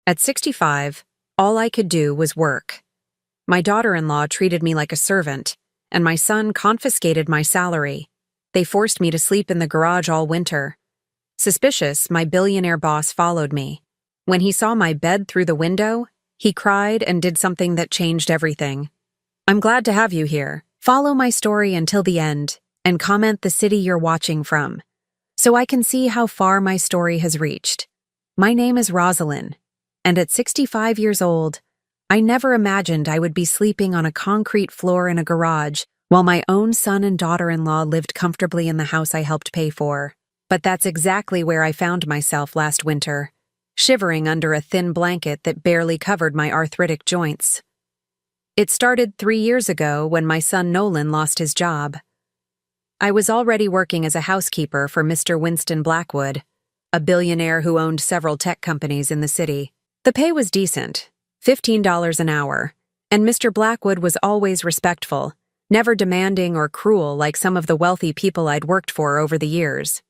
At 65, all I could do was work. My daughter-in-law treated me like a servant, and my son confiscated my salary. They forced me to sleep in the garage all winter. Suspicious, my billionaire boss followed me. When he saw my bed through the window, he cried and did something that changed everything. I'm glad to have you here. Follow my story until the end, and comment the city you're watching from, so I can see how far my story has reached. My name is Rosalind, and at 65 years old, I never imagined I would be sleeping on a concrete floor in a garage while my own son and daughter-in-law lived comfortably in the house I helped pay for. But that's exactly where I found myself last winter, shivering under a thin blanket that barely covered my arthritic joints. It started 3 years ago when my son Nolan lost his job. I was already working as a housekeeper for Mr. Winston Blackwood, a billionaire who owned several tech companies in the city. The pay was decent, $15 an hour, and Mr. Blackwood was always respectful, never demanding or cruel like some of the wealthy people I'd worked for over the years.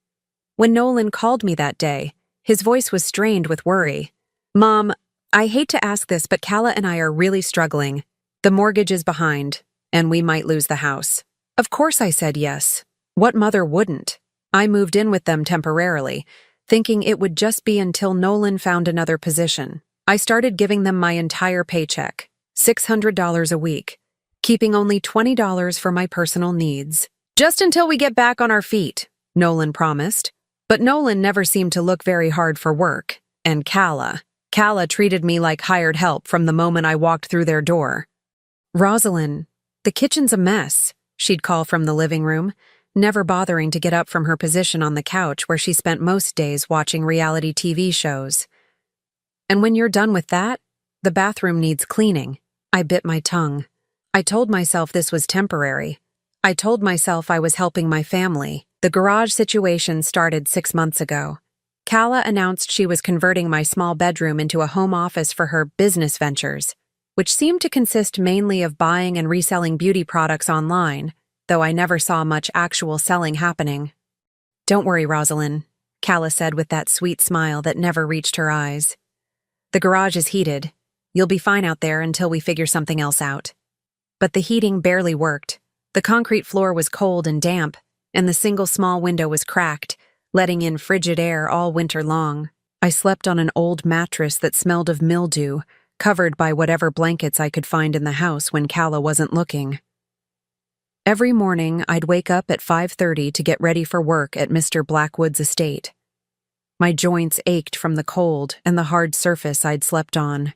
When Nolan called me that day, his voice was strained with worry. "Mom, I hate to ask this, but Calla and I are really struggling. The mortgage is behind, and we might lose the house." Of course I said yes. What mother wouldn't? I moved in with them temporarily, thinking it would just be until Nolan found another position. I started giving them my entire paycheck, $600 a week, keeping only $20 for my personal needs. "Just until we get back on our feet," Nolan promised. But Nolan never seemed to look very hard for work, and Calla treated me like hired help from the moment I walked through their door. "Rosalind, the kitchen's a mess," she'd call from the living room, never bothering to get up from her position on the couch where she spent most days watching reality TV shows. "And when you're done with that, the bathroom needs cleaning." I bit my tongue. I told myself this was temporary. I told myself I was helping my family. The garage situation started 6 months ago. Calla announced she was converting my small bedroom into a home office for her business ventures, which seemed to consist mainly of buying and reselling beauty products online, though I never saw much actual selling happening. "Don't worry, Rosalind," Calla said with that sweet smile that never reached her eyes. "The garage is heated. You'll be fine out there until we figure something else out." But the heating barely worked. The concrete floor was cold and damp, and the single small window was cracked, letting in frigid air all winter long. I slept on an old mattress that smelled of mildew, covered by whatever blankets I could find in the house when Calla wasn't looking. Every morning, I'd wake up at 5:30 to get ready for work at Mr. Blackwood's estate. My joints ached from the cold and the hard surface I'd slept on.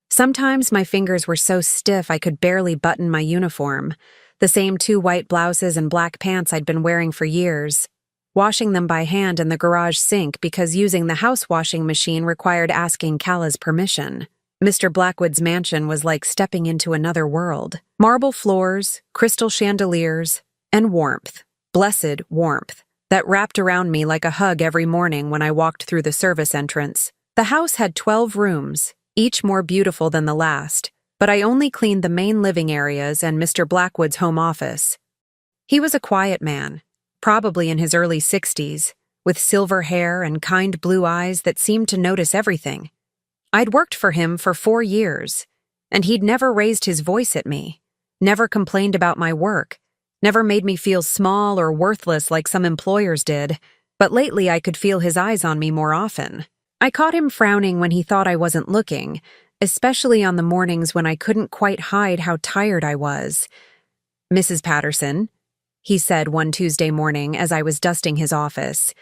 Sometimes my fingers were so stiff I could barely button my uniform, the same 2 white blouses and black pants I'd been wearing for years, washing them by hand in the garage sink because using the house washing machine required asking Calla's permission. Mr. Blackwood's mansion was like stepping into another world. Marble floors, crystal chandeliers, and warmth, blessed warmth, that wrapped around me like a hug every morning when I walked through the service entrance. The house had 12 rooms, each more beautiful than the last, but I only cleaned the main living areas and Mr. Blackwood's home office. He was a quiet man, probably in his early 60s, with silver hair and kind blue eyes that seemed to notice everything. I'd worked for him for 4 years, and he'd never raised his voice at me, never complained about my work, never made me feel small or worthless like some employers did, but lately I could feel his eyes on me more often. I caught him frowning when he thought I wasn't looking, especially on the mornings when I couldn't quite hide how tired I was. "Mrs. Patterson," he said one Tuesday morning as I was dusting his office.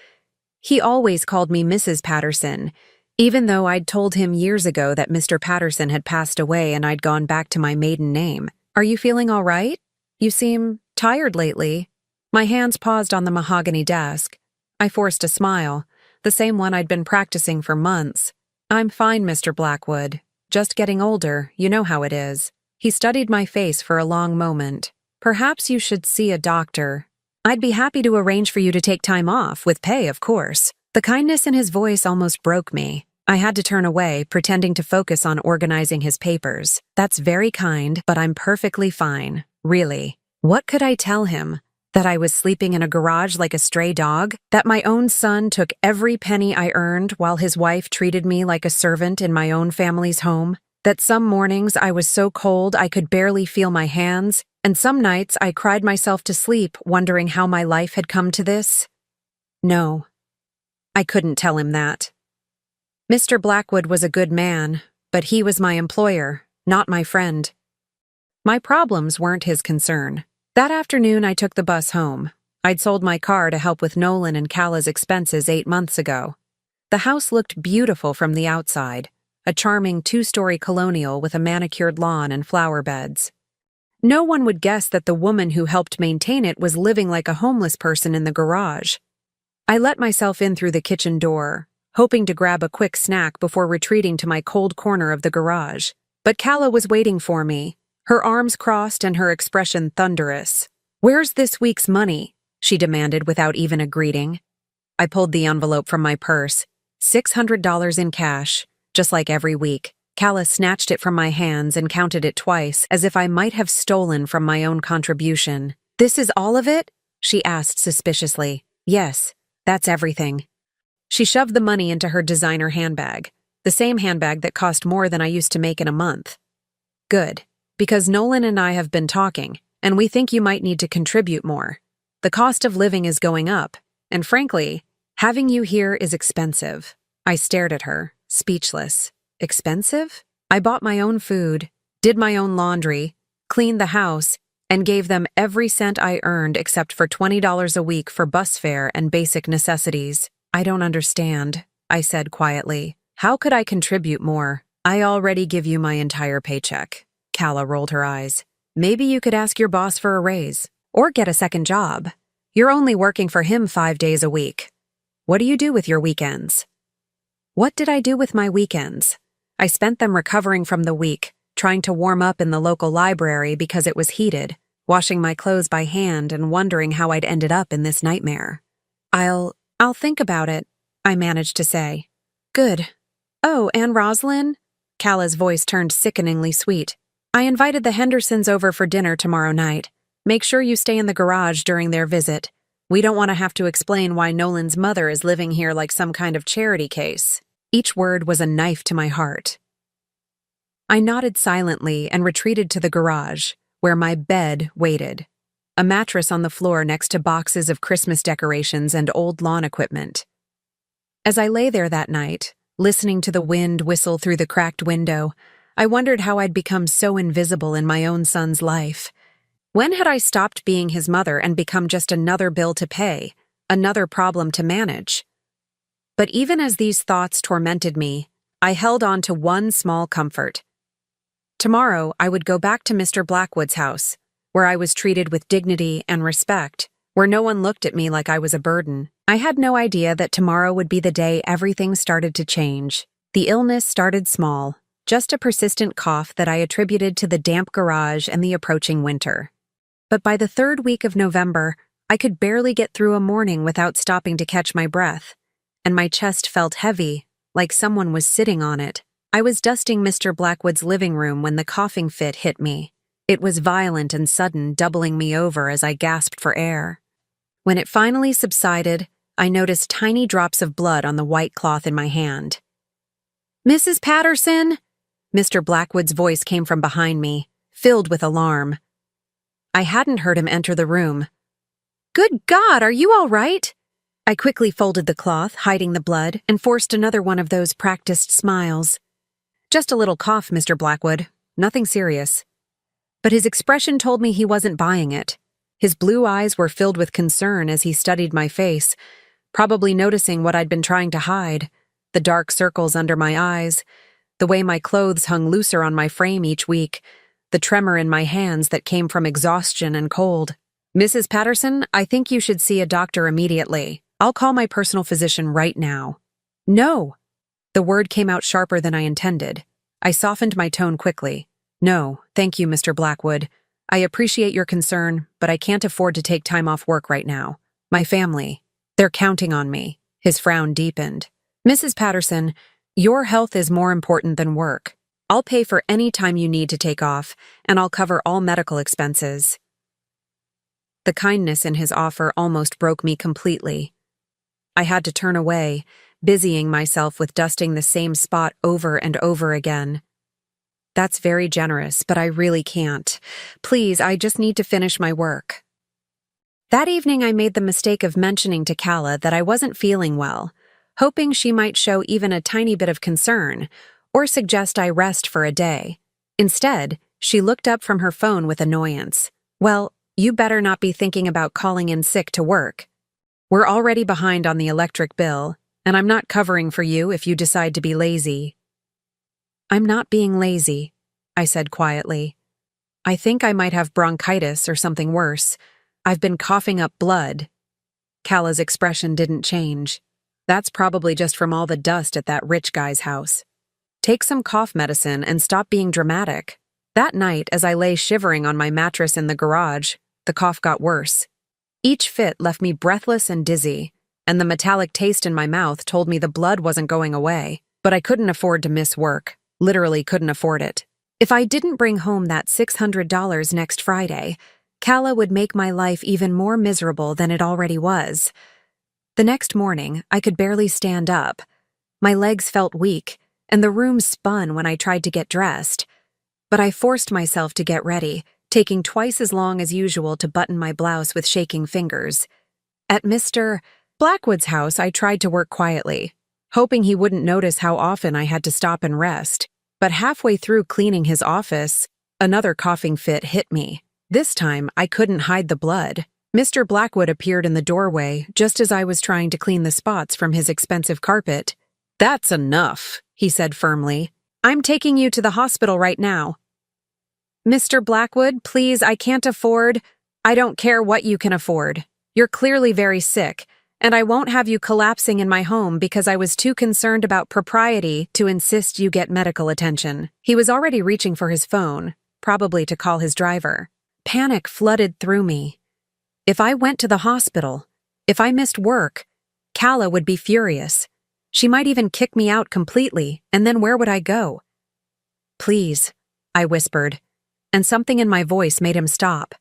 He always called me Mrs. Patterson, even though I'd told him years ago that Mr. Patterson had passed away and I'd gone back to my maiden name. "Are you feeling all right? You seem tired lately." My hands paused on the mahogany desk. I forced a smile, the same one I'd been practicing for months. "I'm fine, Mr. Blackwood. Just getting older, you know how it is." He studied my face for a long moment. "Perhaps you should see a doctor. I'd be happy to arrange for you to take time off, with pay, of course." The kindness in his voice almost broke me. I had to turn away, pretending to focus on organizing his papers. "That's very kind, but I'm perfectly fine, really." What could I tell him? That I was sleeping in a garage like a stray dog? That my own son took every penny I earned while his wife treated me like a servant in my own family's home? That some mornings I was so cold I could barely feel my hands, and some nights I cried myself to sleep wondering how my life had come to this? No, I couldn't tell him that. Mr. Blackwood was a good man, but he was my employer, not my friend. My problems weren't his concern. That afternoon I took the bus home. I'd sold my car to help with Nolan and Calla's expenses 8 months ago. The house looked beautiful from the outside, a charming 2-story colonial with a manicured lawn and flower beds. No one would guess that the woman who helped maintain it was living like a homeless person in the garage. I let myself in through the kitchen door, hoping to grab a quick snack before retreating to my cold corner of the garage. But Calla was waiting for me, her arms crossed and her expression thunderous. "Where's this week's money?" she demanded without even a greeting. I pulled the envelope from my purse, $600 in cash, just like every week. Calla snatched it from my hands and counted it twice, as if I might have stolen from my own contribution. "This is all of it?" she asked suspiciously. "Yes, that's everything." She shoved the money into her designer handbag, the same handbag that cost more than I used to make in a month. "Good, because Nolan and I have been talking, and we think you might need to contribute more. The cost of living is going up, and frankly, having you here is expensive." I stared at her, speechless. Expensive? I bought my own food, did my own laundry, cleaned the house, and gave them every cent I earned except for $20 a week for bus fare and basic necessities. "I don't understand," I said quietly. "How could I contribute more? I already give you my entire paycheck." Calla rolled her eyes. "Maybe you could ask your boss for a raise, or get a second job. You're only working for him 5 days a week. What do you do with your weekends?" What did I do with my weekends? I spent them recovering from the week, trying to warm up in the local library because it was heated, washing my clothes by hand and wondering how I'd ended up in this nightmare. I'll think about it," I managed to say. "Good. Oh, and Rosalind?" Calla's voice turned sickeningly sweet. "I invited the Hendersons over for dinner tomorrow night. Make sure you stay in the garage during their visit. We don't want to have to explain why Nolan's mother is living here like some kind of charity case." Each word was a knife to my heart. I nodded silently and retreated to the garage, where my bed waited, a mattress on the floor next to boxes of Christmas decorations and old lawn equipment. As I lay there that night, listening to the wind whistle through the cracked window, I wondered how I'd become so invisible in my own son's life. When had I stopped being his mother and become just another bill to pay, another problem to manage? But even as these thoughts tormented me, I held on to one small comfort. Tomorrow, I would go back to Mr. Blackwood's house, where I was treated with dignity and respect, where no one looked at me like I was a burden. I had no idea that tomorrow would be the day everything started to change. The illness started small, just a persistent cough that I attributed to the damp garage and the approaching winter. But by the 3rd week of November, I could barely get through a morning without stopping to catch my breath, and my chest felt heavy, like someone was sitting on it. I was dusting Mr. Blackwood's living room when the coughing fit hit me. It was violent and sudden, doubling me over as I gasped for air. When it finally subsided, I noticed tiny drops of blood on the white cloth in my hand. "Mrs. Patterson?" Mr. Blackwood's voice came from behind me, filled with alarm. I hadn't heard him enter the room. "Good God, are you all right?" I quickly folded the cloth, hiding the blood, and forced another one of those practiced smiles. "Just a little cough, Mr. Blackwood. Nothing serious." But his expression told me he wasn't buying it. His blue eyes were filled with concern as he studied my face, probably noticing what I'd been trying to hide, the dark circles under my eyes, the way my clothes hung looser on my frame each week, the tremor in my hands that came from exhaustion and cold. "Mrs. Patterson, I think you should see a doctor immediately. I'll call my personal physician right now." "No!" The word came out sharper than I intended. I softened my tone quickly. "No, thank you, Mr. Blackwood. I appreciate your concern, but I can't afford to take time off work right now. My family, they're counting on me." His frown deepened. "Mrs. Patterson, your health is more important than work. I'll pay for any time you need to take off, and I'll cover all medical expenses." The kindness in his offer almost broke me completely. I had to turn away, busying myself with dusting the same spot over and over again. That's very generous, but I really can't. Please, I just need to finish my work. That evening, I made the mistake of mentioning to Calla that I wasn't feeling well, hoping she might show even a tiny bit of concern, or suggest I rest for a day. Instead, she looked up from her phone with annoyance. Well, you better not be thinking about calling in sick to work. We're already behind on the electric bill, and I'm not covering for you if you decide to be lazy. I'm not being lazy, I said quietly. I think I might have bronchitis or something worse. I've been coughing up blood. Calla's expression didn't change. That's probably just from all the dust at that rich guy's house. Take some cough medicine and stop being dramatic. That night, as I lay shivering on my mattress in the garage, the cough got worse. Each fit left me breathless and dizzy, and the metallic taste in my mouth told me the blood wasn't going away. But I couldn't afford to miss work. Literally couldn't afford it. If I didn't bring home that $600 next Friday, Calla would make my life even more miserable than it already was. The next morning, I could barely stand up. My legs felt weak, and the room spun when I tried to get dressed. But I forced myself to get ready, taking twice as long as usual to button my blouse with shaking fingers. At Mr. Blackwood's house, I tried to work quietly, hoping he wouldn't notice how often I had to stop and rest. But halfway through cleaning his office, another coughing fit hit me. This time, I couldn't hide the blood. Mr. Blackwood appeared in the doorway just as I was trying to clean the spots from his expensive carpet. "That's enough," he said firmly. "I'm taking you to the hospital right now." "Mr. Blackwood, please, I can't afford—" "I don't care what you can afford. You're clearly very sick, and I won't have you collapsing in my home because I was too concerned about propriety to insist you get medical attention." He was already reaching for his phone, probably to call his driver. Panic flooded through me. If I went to the hospital, if I missed work, Calla would be furious. She might even kick me out completely, and then where would I go? "Please," I whispered, and something in my voice made him stop.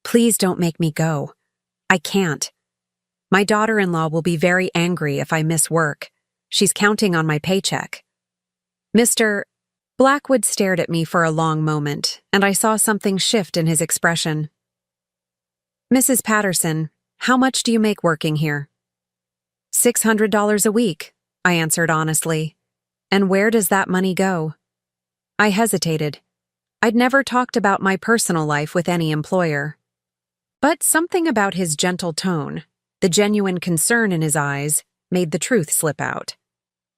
"Please don't make me go. I can't. My daughter-in-law will be very angry if I miss work. She's counting on my paycheck." Mr. Blackwood stared at me for a long moment, and I saw something shift in his expression. "Mrs. Patterson, how much do you make working here?" $600 a week, I answered honestly. "And where does that money go?" I hesitated. I'd never talked about my personal life with any employer. But something about his gentle tone, the genuine concern in his eyes, made the truth slip out.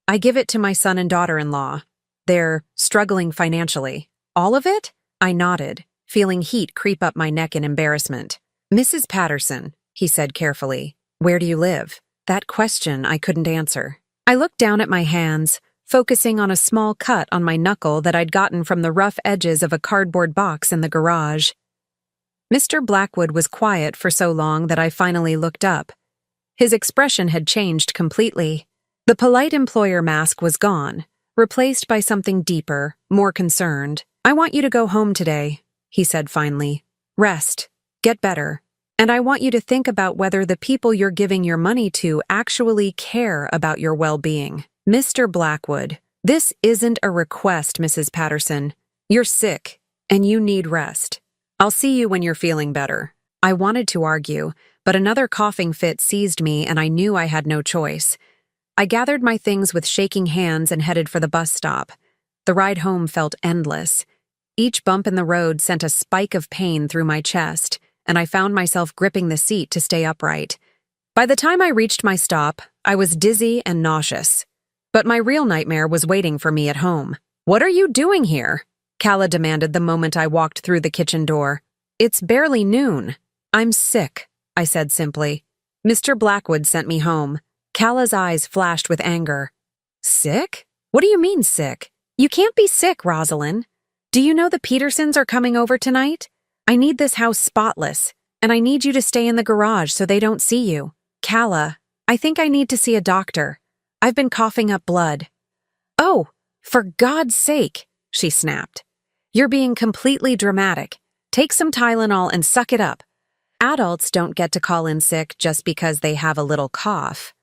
"I give it to my son and daughter-in-law. They're struggling financially." "All of it?" I nodded, feeling heat creep up my neck in embarrassment. "Mrs. Patterson," he said carefully, "where do you live?" That question I couldn't answer. I looked down at my hands, focusing on a small cut on my knuckle that I'd gotten from the rough edges of a cardboard box in the garage. Mr. Blackwood was quiet for so long that I finally looked up. His expression had changed completely. The polite employer mask was gone, replaced by something deeper, more concerned. "I want you to go home today," he said finally. "Rest. Get better. And I want you to think about whether the people you're giving your money to actually care about your well-being." "Mr. Blackwood, this isn't a request, Mrs. Patterson. You're sick, and you need rest. I'll see you when you're feeling better." I wanted to argue, but another coughing fit seized me and I knew I had no choice. I gathered my things with shaking hands and headed for the bus stop. The ride home felt endless. Each bump in the road sent a spike of pain through my chest, and I found myself gripping the seat to stay upright. By the time I reached my stop, I was dizzy and nauseous. But my real nightmare was waiting for me at home. "What are you doing here?" Calla demanded the moment I walked through the kitchen door. "It's barely noon." "I'm sick," I said simply. "Mr. Blackwood sent me home." Calla's eyes flashed with anger. "Sick? What do you mean sick? You can't be sick, Rosalind. Do you know the Petersons are coming over tonight? I need this house spotless, and I need you to stay in the garage so they don't see you." "Calla, I think I need to see a doctor. I've been coughing up blood." "Oh, for God's sake," she snapped. "You're being completely dramatic. Take some Tylenol and suck it up." Adults don't get to call in sick just because they have a little cough.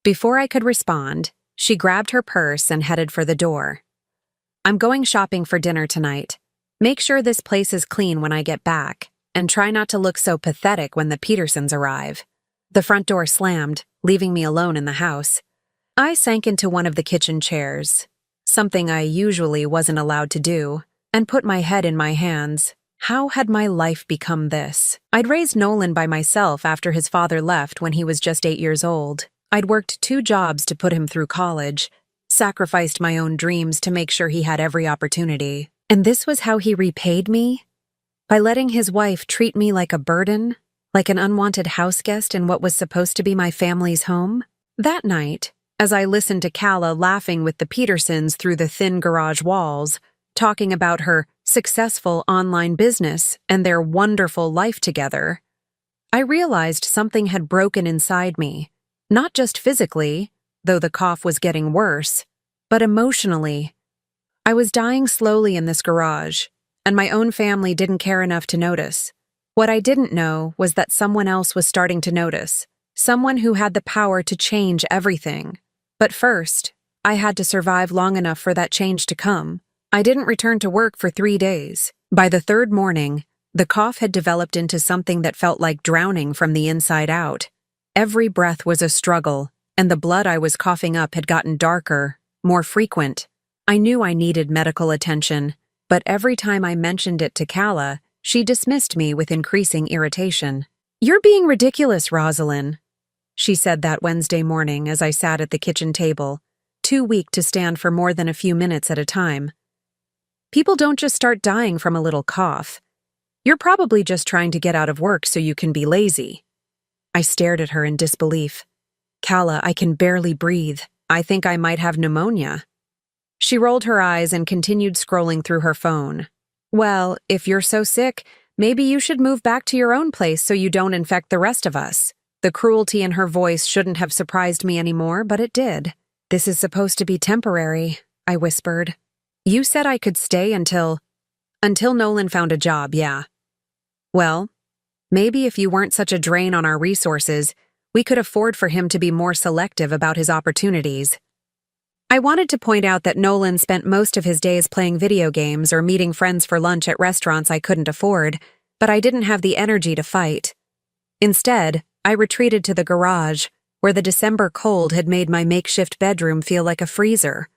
Before I could respond, she grabbed her purse and headed for the door. I'm going shopping for dinner tonight. Make sure this place is clean when I get back, and try not to look so pathetic when the Petersons arrive. The front door slammed, leaving me alone in the house. I sank into one of the kitchen chairs, something I usually wasn't allowed to do, and put my head in my hands. How had my life become this? I'd raised Nolan by myself after his father left when he was just 8 years old. I'd worked 2 jobs to put him through college, sacrificed my own dreams to make sure he had every opportunity. And this was how he repaid me? By letting his wife treat me like a burden, like an unwanted houseguest in what was supposed to be my family's home? That night, as I listened to Calla laughing with the Petersons through the thin garage walls, talking about her successful online business and their wonderful life together, I realized something had broken inside me, not just physically, though the cough was getting worse, but emotionally. I was dying slowly in this garage, and my own family didn't care enough to notice. What I didn't know was that someone else was starting to notice, someone who had the power to change everything. But first, I had to survive long enough for that change to come. I didn't return to work for 3 days. By the 3rd morning, the cough had developed into something that felt like drowning from the inside out. Every breath was a struggle, and the blood I was coughing up had gotten darker, more frequent. I knew I needed medical attention, but every time I mentioned it to Calla, she dismissed me with increasing irritation. "You're being ridiculous, Rosalind," she said that Wednesday morning as I sat at the kitchen table, too weak to stand for more than a few minutes at a time. "People don't just start dying from a little cough. You're probably just trying to get out of work so you can be lazy." I stared at her in disbelief. "Calla, I can barely breathe. I think I might have pneumonia." She rolled her eyes and continued scrolling through her phone. "Well, if you're so sick, maybe you should move back to your own place so you don't infect the rest of us." The cruelty in her voice shouldn't have surprised me anymore, but it did. "This is supposed to be temporary," I whispered. "You said I could stay until Nolan found a job, yeah. Well, maybe if you weren't such a drain on our resources, we could afford for him to be more selective about his opportunities." I wanted to point out that Nolan spent most of his days playing video games or meeting friends for lunch at restaurants I couldn't afford, but I didn't have the energy to fight. Instead, I retreated to the garage, where the December cold had made my makeshift bedroom feel like a freezer.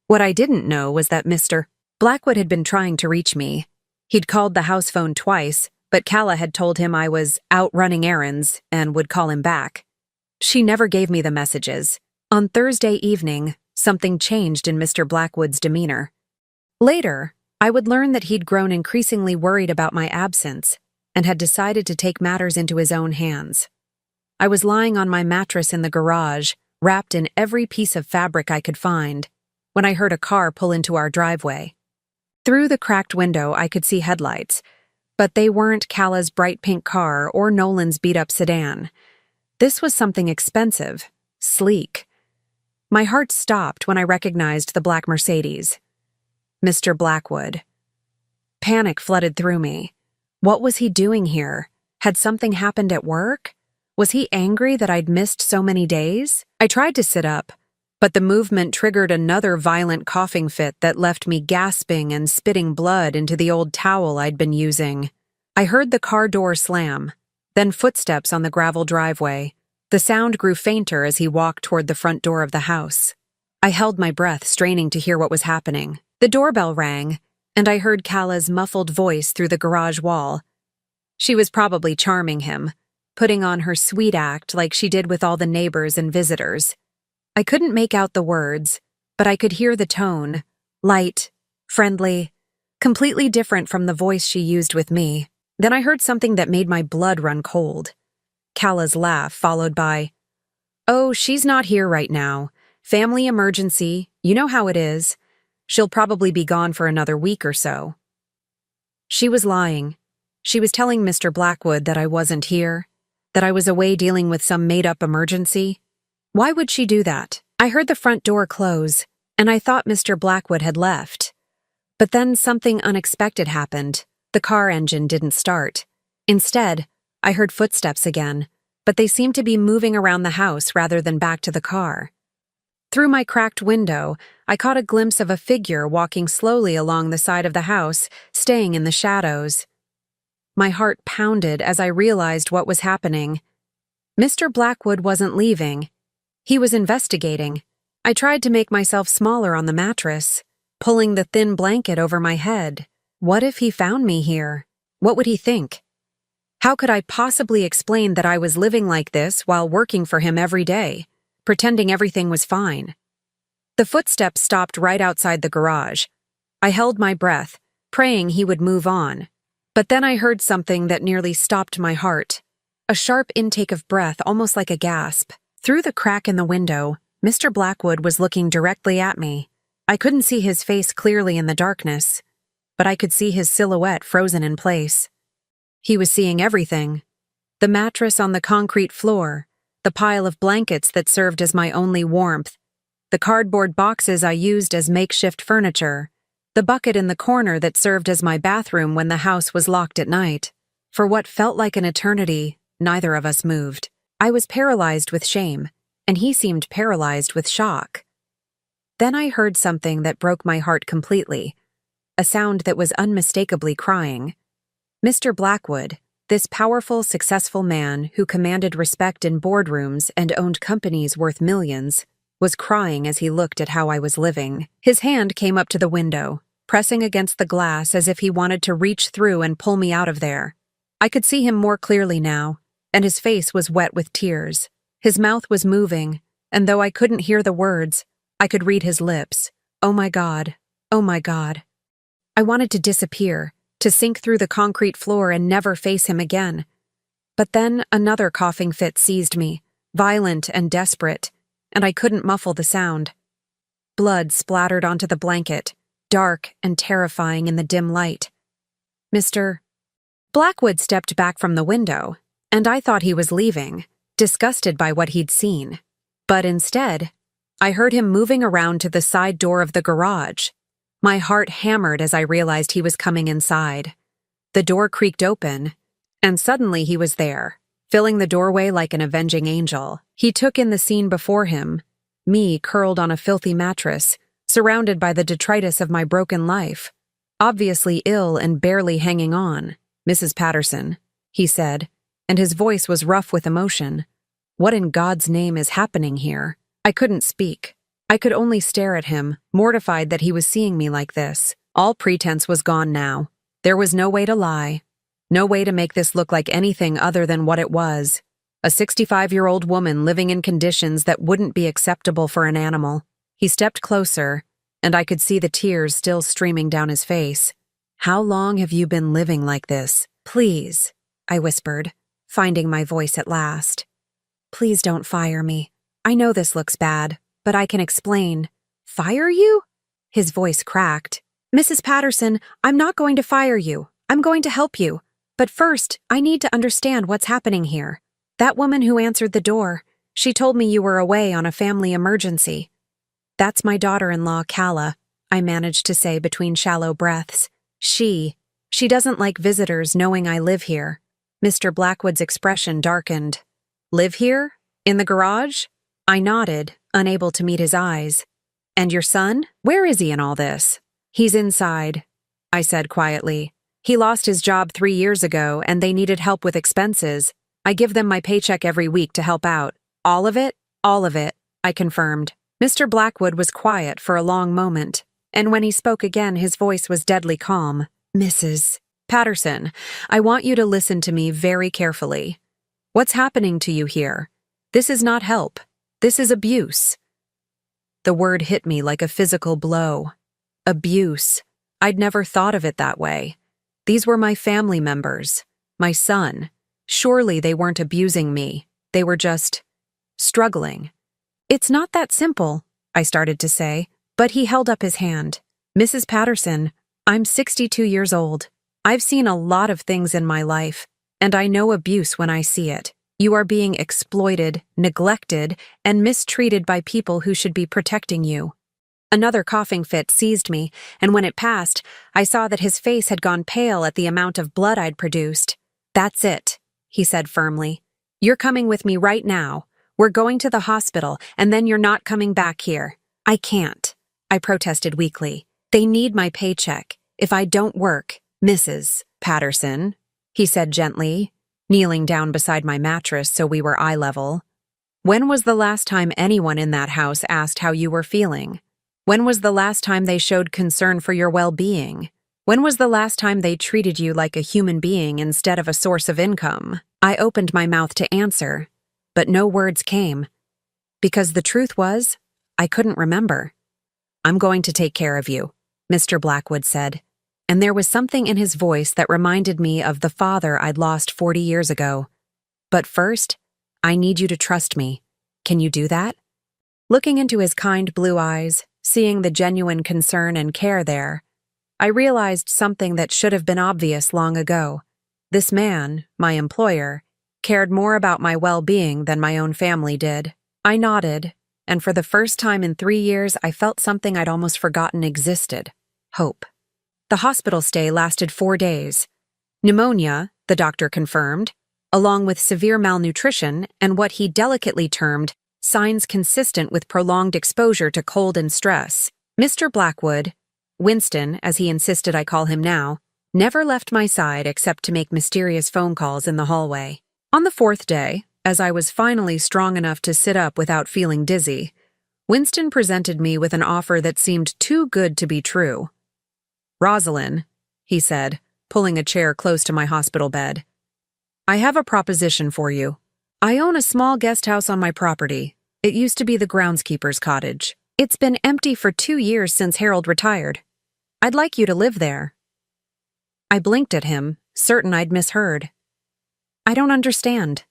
What I didn't know was that Mr. Blackwood had been trying to reach me. He'd called the house phone twice, but Calla had told him I was out running errands and would call him back. She never gave me the messages. On Thursday evening, something changed in Mr. Blackwood's demeanor. Later, I would learn that he'd grown increasingly worried about my absence and had decided to take matters into his own hands. I was lying on my mattress in the garage, wrapped in every piece of fabric I could find, when I heard a car pull into our driveway. Through the cracked window, I could see headlights, but they weren't Calla's bright pink car or Nolan's beat-up sedan. This was something expensive, sleek. My heart stopped when I recognized the black Mercedes. Mr. Blackwood. Panic flooded through me. What was he doing here? Had something happened at work? Was he angry that I'd missed so many days? I tried to sit up, but the movement triggered another violent coughing fit that left me gasping and spitting blood into the old towel I'd been using. I heard the car door slam, then footsteps on the gravel driveway. The sound grew fainter as he walked toward the front door of the house. I held my breath, straining to hear what was happening. The doorbell rang, and I heard Calla's muffled voice through the garage wall. She was probably charming him, putting on her sweet act like she did with all the neighbors and visitors. I couldn't make out the words, but I could hear the tone, light, friendly, completely different from the voice she used with me. Then I heard something that made my blood run cold. Calla's laugh, followed by, "Oh, she's not here right now. Family emergency, you know how it is. She'll probably be gone for another week or so." She was lying. She was telling Mr. Blackwood that I wasn't here, that I was away dealing with some made-up emergency. Why would she do that? I heard the front door close, and I thought Mr. Blackwood had left. But then something unexpected happened. The car engine didn't start. Instead, I heard footsteps again, but they seemed to be moving around the house rather than back to the car. Through my cracked window, I caught a glimpse of a figure walking slowly along the side of the house, staying in the shadows. My heart pounded as I realized what was happening. Mr. Blackwood wasn't leaving. He was investigating. I tried to make myself smaller on the mattress, pulling the thin blanket over my head. What if he found me here? What would he think? How could I possibly explain that I was living like this while working for him every day, pretending everything was fine? The footsteps stopped right outside the garage. I held my breath, praying he would move on. But then I heard something that nearly stopped my heart. A sharp intake of breath, almost like a gasp. Through the crack in the window, Mr. Blackwood was looking directly at me. I couldn't see his face clearly in the darkness, but I could see his silhouette frozen in place. He was seeing everything. The mattress on the concrete floor, the pile of blankets that served as my only warmth, the cardboard boxes I used as makeshift furniture, the bucket in the corner that served as my bathroom when the house was locked at night. For what felt like an eternity, neither of us moved. I was paralyzed with shame, and he seemed paralyzed with shock. Then I heard something that broke my heart completely, a sound that was unmistakably crying. Mr. Blackwood, this powerful, successful man who commanded respect in boardrooms and owned companies worth millions, was crying as he looked at how I was living. His hand came up to the window, pressing against the glass as if he wanted to reach through and pull me out of there. I could see him more clearly now, and his face was wet with tears. His mouth was moving, and though I couldn't hear the words, I could read his lips. Oh my God, oh my God. I wanted to disappear, to sink through the concrete floor and never face him again. But then another coughing fit seized me, violent and desperate, and I couldn't muffle the sound. Blood splattered onto the blanket, dark and terrifying in the dim light. Mr. Blackwood stepped back from the window, and I thought he was leaving, disgusted by what he'd seen. But instead, I heard him moving around to the side door of the garage. My heart hammered as I realized he was coming inside. The door creaked open, and suddenly he was there, filling the doorway like an avenging angel. He took in the scene before him, me curled on a filthy mattress, surrounded by the detritus of my broken life, obviously ill and barely hanging on. "Mrs. Patterson," he said, and his voice was rough with emotion. "What in God's name is happening here?" I couldn't speak. I could only stare at him, mortified that he was seeing me like this. All pretense was gone now. There was no way to lie. No way to make this look like anything other than what it was. A 65-year-old woman living in conditions that wouldn't be acceptable for an animal. He stepped closer, and I could see the tears still streaming down his face. "How long have you been living like this? Please," I whispered, finding my voice at last. "Please don't fire me. I know this looks bad, but I can explain." "Fire you?" His voice cracked. "Mrs. Patterson, I'm not going to fire you. I'm going to help you. But first, I need to understand what's happening here. That woman who answered the door, she told me you were away on a family emergency." "That's my daughter-in-law, Calla," I managed to say between shallow breaths. She doesn't like visitors knowing I live here." Mr. Blackwood's expression darkened. "Live here? In the garage?" I nodded, unable to meet his eyes. "And your son? Where is he in all this?" "He's inside," I said quietly. "He lost his job 3 years ago, and they needed help with expenses. I give them my paycheck every week to help out." "All of it?" "All of it," I confirmed. Mr. Blackwood was quiet for a long moment, and when he spoke again, his voice was deadly calm. "Mrs. Patterson, I want you to listen to me very carefully. What's happening to you here? This is not help. This is abuse." The word hit me like a physical blow. Abuse. I'd never thought of it that way. These were my family members, my son. Surely they weren't abusing me. They were just struggling. "It's not that simple," I started to say, but he held up his hand. "Mrs. Patterson, I'm 62 years old. I've seen a lot of things in my life, and I know abuse when I see it. You are being exploited, neglected, and mistreated by people who should be protecting you." Another coughing fit seized me, and when it passed, I saw that his face had gone pale at the amount of blood I'd produced. "That's it," he said firmly. You're coming with me right now. We're going to the hospital, and then you're not coming back here. I can't, I protested weakly. They need my paycheck. If I don't work, Mrs. Patterson, he said gently, kneeling down beside my mattress so we were eye level. When was the last time anyone in that house asked how you were feeling? When was the last time they showed concern for your well-being? When was the last time they treated you like a human being instead of a source of income? I opened my mouth to answer, but no words came. Because the truth was, I couldn't remember. I'm going to take care of you, Mr. Blackwood said, and there was something in his voice that reminded me of the father I'd lost 40 years ago. But first, I need you to trust me. Can you do that? Looking into his kind blue eyes, seeing the genuine concern and care there, I realized something that should have been obvious long ago. This man, my employer, cared more about my well-being than my own family did. I nodded, and for the first time in 3 years I felt something I'd almost forgotten existed: hope. The hospital stay lasted 4 days. Pneumonia, the doctor confirmed, along with severe malnutrition and what he delicately termed signs consistent with prolonged exposure to cold and stress. Mr. Blackwood, Winston, as he insisted I call him now, never left my side except to make mysterious phone calls in the hallway. On the 4th day, as I was finally strong enough to sit up without feeling dizzy, Winston presented me with an offer that seemed too good to be true. "Rosalind," he said, pulling a chair close to my hospital bed, "I have a proposition for you. I own a small guest house on my property. It used to be the groundskeeper's cottage. It's been empty for 2 years since Harold retired. I'd like you to live there." I blinked at him, certain I'd misheard. "I don't understand."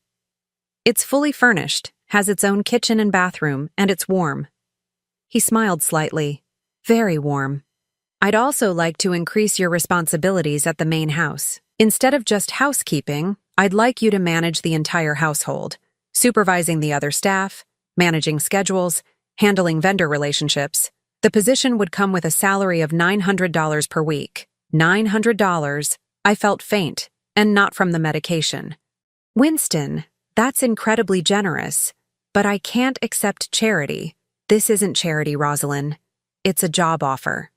"It's fully furnished, has its own kitchen and bathroom, and it's warm." He smiled slightly. "Very warm. I'd also like to increase your responsibilities at the main house. Instead of just housekeeping, I'd like you to manage the entire household, supervising the other staff, managing schedules, handling vendor relationships. The position would come with a salary of $900 per week. $900. I felt faint, and not from the medication. "Winston, that's incredibly generous, but I can't accept charity. This isn't charity, Rosalind. It's a job offer.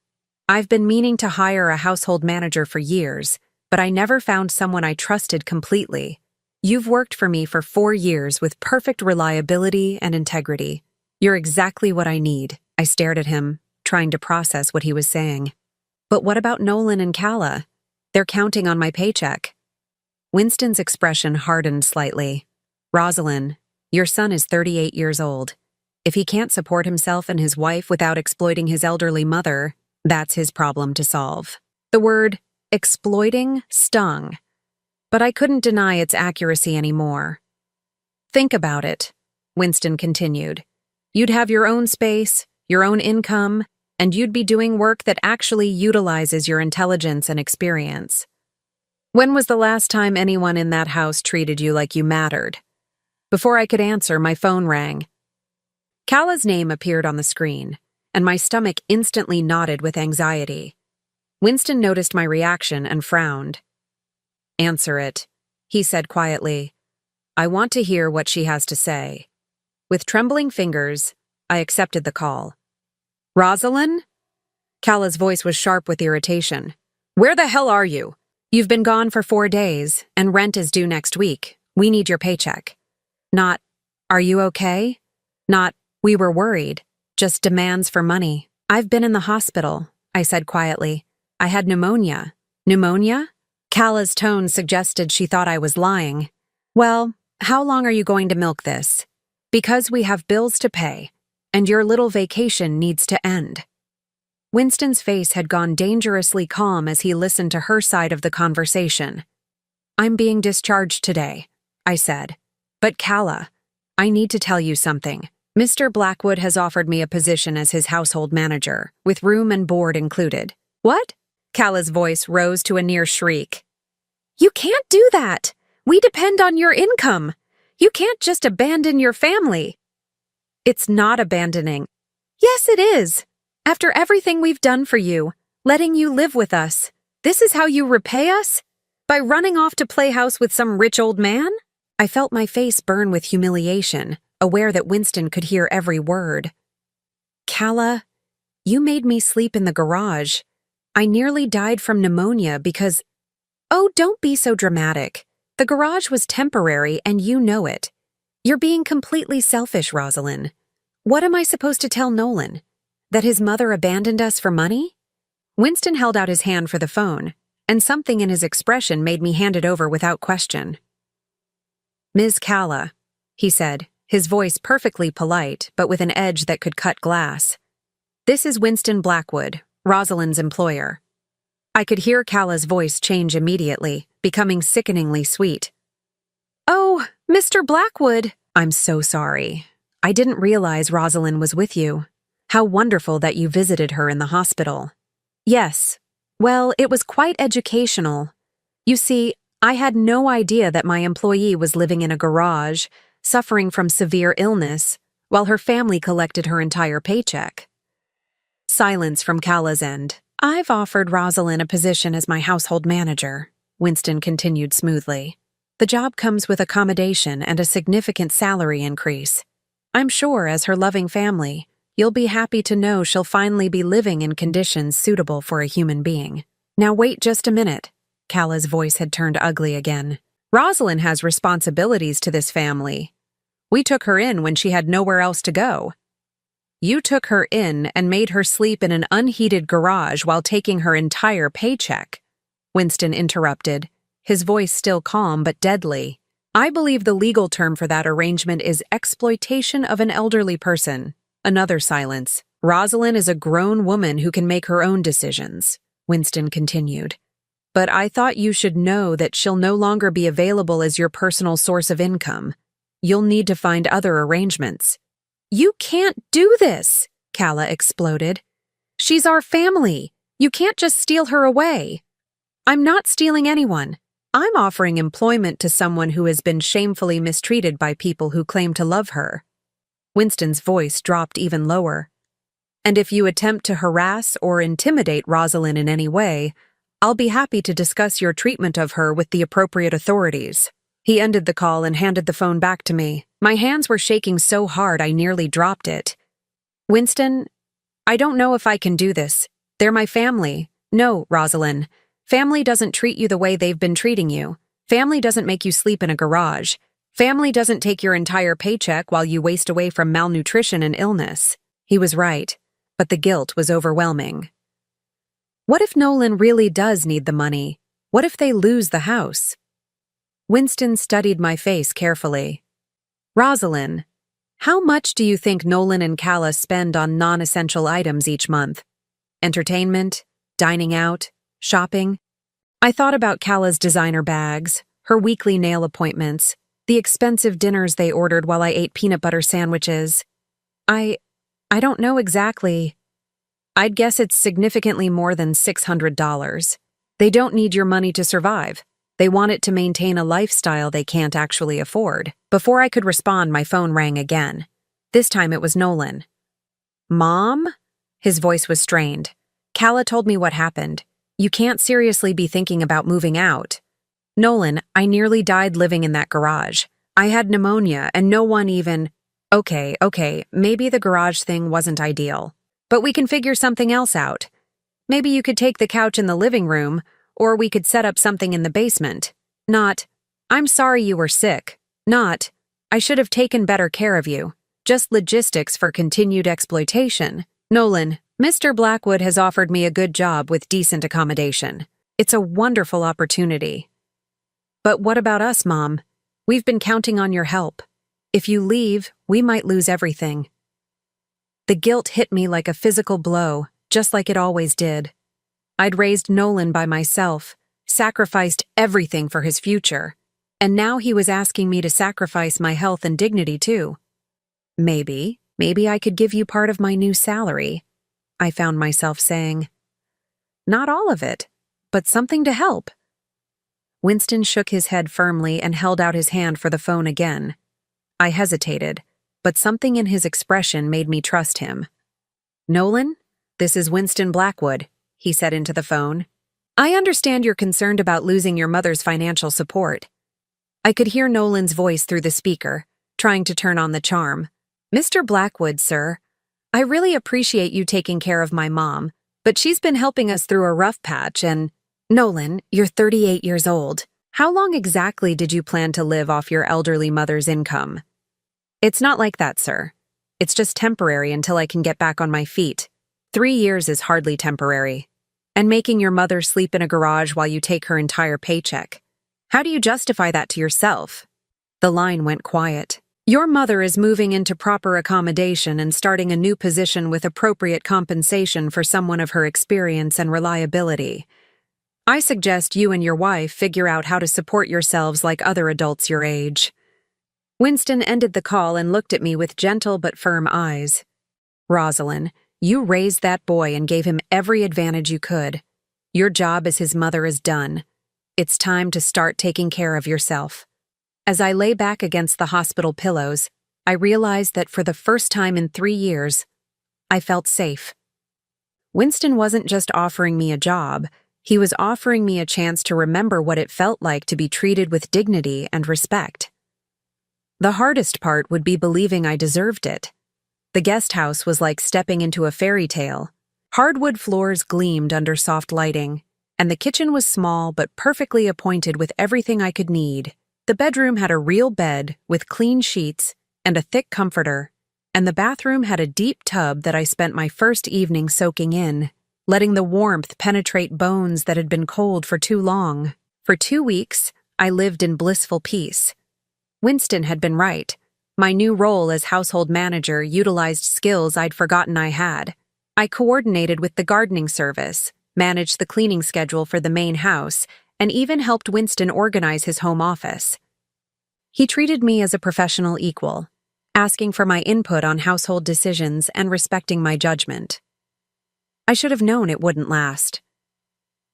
I've been meaning to hire a household manager for years, but I never found someone I trusted completely. You've worked for me for 4 years with perfect reliability and integrity. You're exactly what I need." I stared at him, trying to process what he was saying. "But what about Nolan and Calla? They're counting on my paycheck." Winston's expression hardened slightly. "Rosalind, your son is 38 years old. If he can't support himself and his wife without exploiting his elderly mother, that's his problem to solve." The word exploiting stung, but I couldn't deny its accuracy anymore. "Think about it," Winston continued. "You'd have your own space, your own income, and you'd be doing work that actually utilizes your intelligence and experience. When was the last time anyone in that house treated you like you mattered?" Before I could answer, my phone rang. Calla's name appeared on the screen, and my stomach instantly knotted with anxiety. Winston noticed my reaction and frowned. "Answer it," he said quietly. "I want to hear what she has to say." With trembling fingers, I accepted the call. "Rosalind?" Calla's voice was sharp with irritation. "Where the hell are you? You've been gone for 4 days, and rent is due next week. We need your paycheck." Not, "Are you okay?" Not, "We were worried." Just demands for money. "I've been in the hospital," I said quietly. "I had pneumonia." "Pneumonia?" Calla's tone suggested she thought I was lying. "Well, how long are you going to milk this? Because we have bills to pay, and your little vacation needs to end." Winston's face had gone dangerously calm as he listened to her side of the conversation. "I'm being discharged today," I said. "But Calla, I need to tell you something. Mr. Blackwood has offered me a position as his household manager, with room and board included." "What?" Calla's voice rose to a near shriek. "You can't do that! We depend on your income! You can't just abandon your family!" "It's not abandoning." "Yes, it is! After everything we've done for you, letting you live with us, this is how you repay us? By running off to play house with some rich old man? I felt my face burn with humiliation, aware that Winston could hear every word. Calla, you made me sleep in the garage. I nearly died from pneumonia because— Oh, don't be so dramatic. The garage was temporary and you know it. You're being completely selfish, Rosalind. What am I supposed to tell Nolan? That his mother abandoned us for money? Winston held out his hand for the phone, and something in his expression made me hand it over without question. Ms. Calla, he said, his voice perfectly polite but with an edge that could cut glass. This is Winston Blackwood, Rosalind's employer. I could hear Calla's voice change immediately, becoming sickeningly sweet. Oh, Mr. Blackwood, I'm so sorry. I didn't realize Rosalind was with you. How wonderful that you visited her in the hospital. Yes, well, it was quite educational. You see, I had no idea that my employee was living in a garage, suffering from severe illness, while her family collected her entire paycheck. Silence from Calla's end. I've offered Rosalind a position as my household manager, Winston continued smoothly. The job comes with accommodation and a significant salary increase. I'm sure, as her loving family, you'll be happy to know she'll finally be living in conditions suitable for a human being. Now wait just a minute. Calla's voice had turned ugly again. Rosalind has responsibilities to this family. We took her in when she had nowhere else to go. You took her in and made her sleep in an unheated garage while taking her entire paycheck, Winston interrupted, his voice still calm but deadly. I believe the legal term for that arrangement is exploitation of an elderly person. Another silence. Rosalind is a grown woman who can make her own decisions, Winston continued. But I thought you should know that she'll no longer be available as your personal source of income. You'll need to find other arrangements. You can't do this, Calla exploded. She's our family. You can't just steal her away. I'm not stealing anyone. I'm offering employment to someone who has been shamefully mistreated by people who claim to love her. Winston's voice dropped even lower. And if you attempt to harass or intimidate Rosalind in any way, I'll be happy to discuss your treatment of her with the appropriate authorities. He ended the call and handed the phone back to me. My hands were shaking so hard I nearly dropped it. Winston, I don't know if I can do this. They're my family. No, Rosalind. Family doesn't treat you the way they've been treating you. Family doesn't make you sleep in a garage. Family doesn't take your entire paycheck while you waste away from malnutrition and illness. He was right, but the guilt was overwhelming. What if Nolan really does need the money? What if they lose the house? Winston studied my face carefully. Rosalind, how much do you think Nolan and Calla spend on non-essential items each month? Entertainment, dining out, shopping? I thought about Calla's designer bags, her weekly nail appointments, the expensive dinners they ordered while I ate peanut butter sandwiches. I don't know exactly. I'd guess it's significantly more than $600. They don't need your money to survive. They want it to maintain a lifestyle they can't actually afford. Before I could respond, my phone rang again. This time it was Nolan. Mom? His voice was strained. Calla told me what happened. You can't seriously be thinking about moving out. Nolan, I nearly died living in that garage. I had pneumonia and no one even— Okay, maybe the garage thing wasn't ideal. But we can figure something else out. Maybe you could take the couch in the living room, or we could set up something in the basement. Not, I'm sorry you were sick. Not, I should have taken better care of you. Just logistics for continued exploitation. Nolan, Mr. Blackwood has offered me a good job with decent accommodation. It's a wonderful opportunity. But what about us, Mom? We've been counting on your help. If you leave, we might lose everything. The guilt hit me like a physical blow, just like it always did. I'd raised Nolan by myself, sacrificed everything for his future, and now he was asking me to sacrifice my health and dignity too. Maybe I could give you part of my new salary, I found myself saying. Not all of it, but something to help. Winston shook his head firmly and held out his hand for the phone again. I hesitated, but something in his expression made me trust him. Nolan, this is Winston Blackwood, he said into the phone. I understand you're concerned about losing your mother's financial support. I could hear Nolan's voice through the speaker, trying to turn on the charm. Mr. Blackwood, sir, I really appreciate you taking care of my mom, but she's been helping us through a rough patch and… Nolan, you're 38 years old. How long exactly did you plan to live off your elderly mother's income? It's not like that, sir. It's just temporary until I can get back on my feet. 3 years is hardly temporary. And making your mother sleep in a garage while you take her entire paycheck. How do you justify that to yourself? The line went quiet. Your mother is moving into proper accommodation and starting a new position with appropriate compensation for someone of her experience and reliability. I suggest you and your wife figure out how to support yourselves like other adults your age. Winston ended the call and looked at me with gentle but firm eyes. Rosalind, you raised that boy and gave him every advantage you could. Your job as his mother is done. It's time to start taking care of yourself. As I lay back against the hospital pillows, I realized that for the first time in 3 years, I felt safe. Winston wasn't just offering me a job, he was offering me a chance to remember what it felt like to be treated with dignity and respect. The hardest part would be believing I deserved it. The guest house was like stepping into a fairy tale. Hardwood floors gleamed under soft lighting, and the kitchen was small but perfectly appointed with everything I could need. The bedroom had a real bed with clean sheets and a thick comforter, and the bathroom had a deep tub that I spent my first evening soaking in, letting the warmth penetrate bones that had been cold for too long. For 2 weeks, I lived in blissful peace. Winston had been right. My new role as household manager utilized skills I'd forgotten I had. I coordinated with the gardening service, managed the cleaning schedule for the main house, and even helped Winston organize his home office. He treated me as a professional equal, asking for my input on household decisions and respecting my judgment. I should have known it wouldn't last.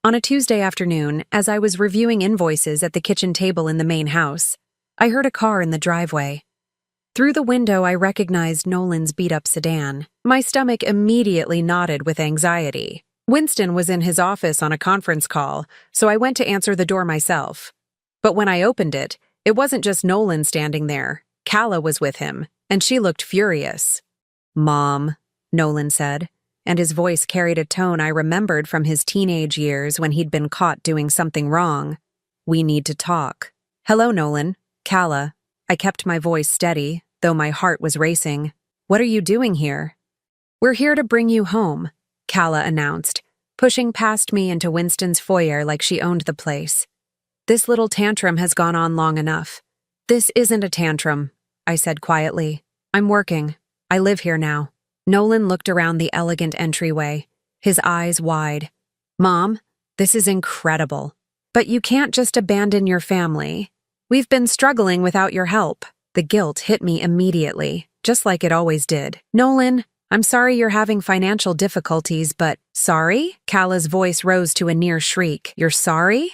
On a Tuesday afternoon, as I was reviewing invoices at the kitchen table in the main house, I heard a car in the driveway. Through the window, I recognized Nolan's beat-up sedan. My stomach immediately knotted with anxiety. Winston was in his office on a conference call, so I went to answer the door myself. But when I opened it, it wasn't just Nolan standing there. Calla was with him, and she looked furious. "Mom," Nolan said, and his voice carried a tone I remembered from his teenage years when he'd been caught doing something wrong. "We need to talk." "Hello, Nolan." "Calla." I kept my voice steady, though my heart was racing. "What are you doing here?" "We're here to bring you home," Calla announced, pushing past me into Winston's foyer like she owned the place. "This little tantrum has gone on long enough." "This isn't a tantrum," I said quietly. "I'm working. I live here now." Nolan looked around the elegant entryway, his eyes wide. "Mom, this is incredible. But you can't just abandon your family. We've been struggling without your help." The guilt hit me immediately, just like it always did. "Nolan, I'm sorry you're having financial difficulties, but…" "Sorry?" Calla's voice rose to a near shriek. "You're sorry?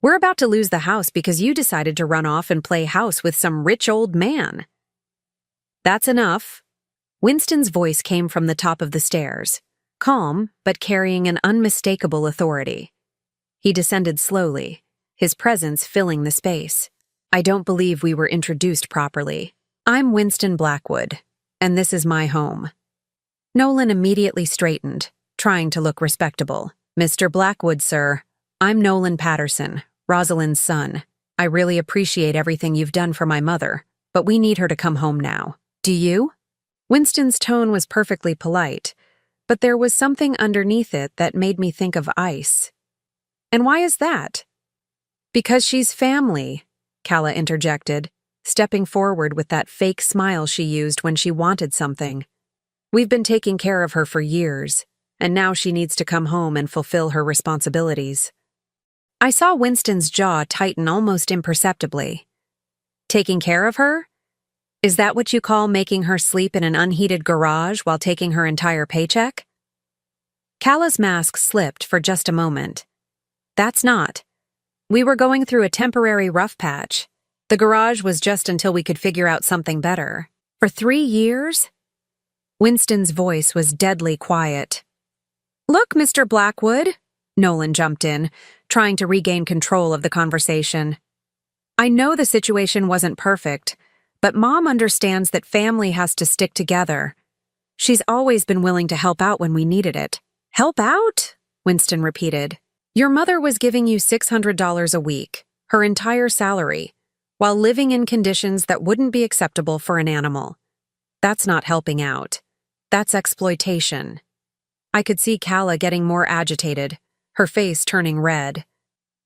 We're about to lose the house because you decided to run off and play house with some rich old man." "That's enough." Winston's voice came from the top of the stairs, calm but carrying an unmistakable authority. He descended slowly, his presence filling the space. "I don't believe we were introduced properly. I'm Winston Blackwood, and this is my home." Nolan immediately straightened, trying to look respectable. "Mr. Blackwood, sir, I'm Nolan Patterson, Rosalind's son. I really appreciate everything you've done for my mother, but we need her to come home now. Do you?" Winston's tone was perfectly polite, but there was something underneath it that made me think of ice. "And why is that?" "Because she's family," Calla interjected, stepping forward with that fake smile she used when she wanted something. "We've been taking care of her for years, and now she needs to come home and fulfill her responsibilities." I saw Winston's jaw tighten almost imperceptibly. "Taking care of her? Is that what you call making her sleep in an unheated garage while taking her entire paycheck?" Calla's mask slipped for just a moment. "That's not. We were going through a temporary rough patch. The garage was just until we could figure out something better. For 3 years?" Winston's voice was deadly quiet. "Look, Mr. Blackwood," Nolan jumped in, trying to regain control of the conversation. I know the situation wasn't perfect, but Mom understands that family has to stick together. She's always been willing to help out when we needed it. Help out? Winston repeated. Your mother was giving you $600 a week, her entire salary, while living in conditions that wouldn't be acceptable for an animal. That's not helping out. That's exploitation. I could see Calla getting more agitated, her face turning red.